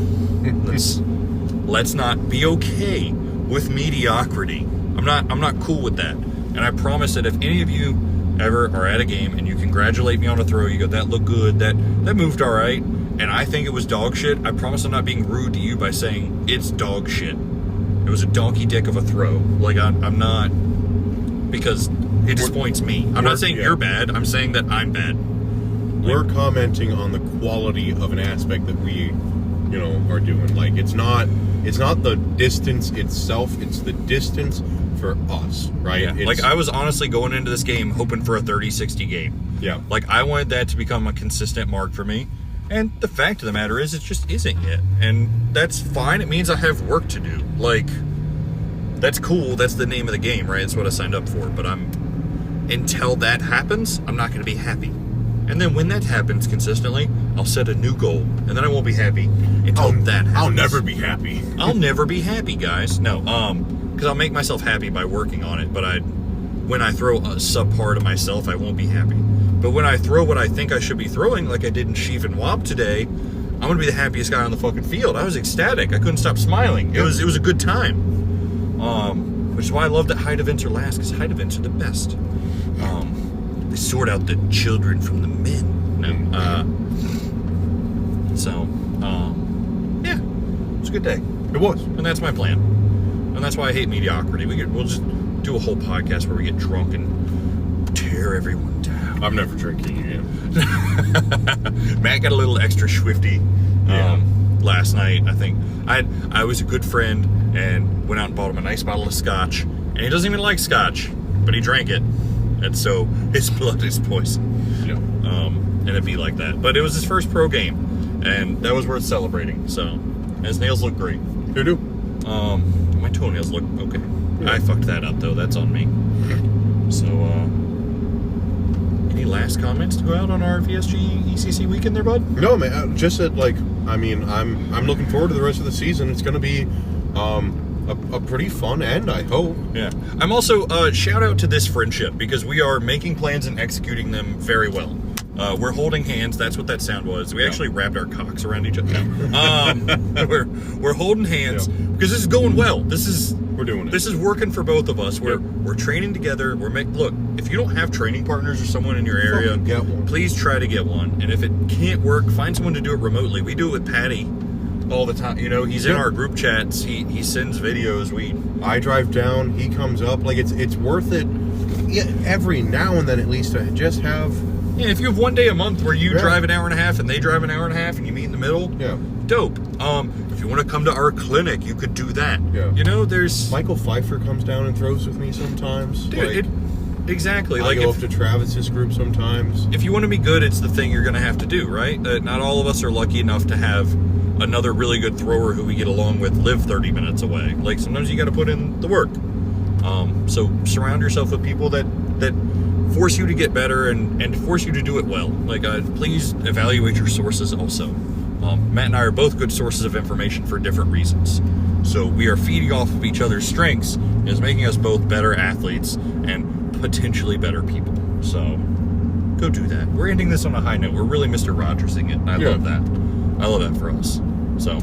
let's not be okay with mediocrity. I'm not cool with that. And I promise that if any of you ever are at a game and you congratulate me on a throw, you go, that looked good, that moved all right, and I think it was dog shit, I promise I'm not being rude to you by saying it's dog shit. It was a donkey dick of a throw. Like, I'm not, because it disappoints me. I'm not saying you're bad, I'm saying that I'm bad. We're commenting on the quality of an aspect that we, are doing. Like, it's not the distance itself, it's the distance for us, right? Yeah. Like, I was honestly going into this game hoping for a 30-60 game. Yeah. Like, I wanted that to become a consistent mark for me. And the fact of the matter is, it just isn't yet. And that's fine. It means I have work to do. Like, that's cool. That's the name of the game, right? That's what I signed up for. But until that happens, I'm not going to be happy. And then when that happens consistently, I'll set a new goal. And then I won't be happy until that happens. I'll never be happy. I'll never be happy, guys. No, because I'll make myself happy by working on it. But when I throw a subpar to myself, I won't be happy. But when I throw what I think I should be throwing, like I did in Sheaf and Wop today, I'm going to be the happiest guy on the fucking field. I was ecstatic. I couldn't stop smiling. It was a good time. Which is why I love that height events are last, because height events are the best. They sort out the children from the men. Yeah, it was a good day. It was. And that's my plan. And that's why I hate mediocrity. We'll just do a whole podcast where we get drunk and tear everyone down. I'm never drinking again. Matt got a little extra swifty last night. I think I was a good friend and went out and bought him a nice bottle of scotch. And he doesn't even like scotch, but he drank it. And so his blood is poison. Yeah. And it'd be like that. But it was his first pro game, and that was worth celebrating. So, and his nails look great. They do. My toenails look okay. Yeah. I fucked that up though. That's on me. So, any last comments to go out on our VSG ECC weekend there, bud? No, man. Just that, I'm looking forward to the rest of the season. It's going to be a pretty fun end, I hope. Yeah. I'm also shout out to this friendship, because we are making plans and executing them very well. We're holding hands. That's what that sound was. We actually wrapped our cocks around each other. We're holding hands because this is going well. We're doing it. This is working for both of us. We're training together. Look, if you don't have training partners or someone in your area, get one. Please try to get one. And if it can't work, find someone to do it remotely. We do it with Patty all the time. You know, he's in our group chats. He sends videos. I drive down. He comes up. Like it's worth it. Yeah, every now and then at least to just have. Yeah, if you have one day a month where you drive an hour and a half and they drive an hour and a half and you meet in the middle, dope. If you want to come to our clinic, you could do that. Yeah. You know, there's Michael Pfeiffer comes down and throws with me sometimes. Dude, exactly. I go up to Travis's group sometimes. If you want to be good, it's the thing you're going to have to do, right? Not all of us are lucky enough to have another really good thrower who we get along with live 30 minutes away. Like, sometimes you got to put in the work. So surround yourself with people that force you to get better and force you to do it well. Like, please evaluate your sources also. Matt and I are both good sources of information for different reasons. So we are feeding off of each other's strengths is making us both better athletes and potentially better people. So go do that. We're ending this on a high note. We're really Mr. Rogersing it, and I love that. I love that for us. So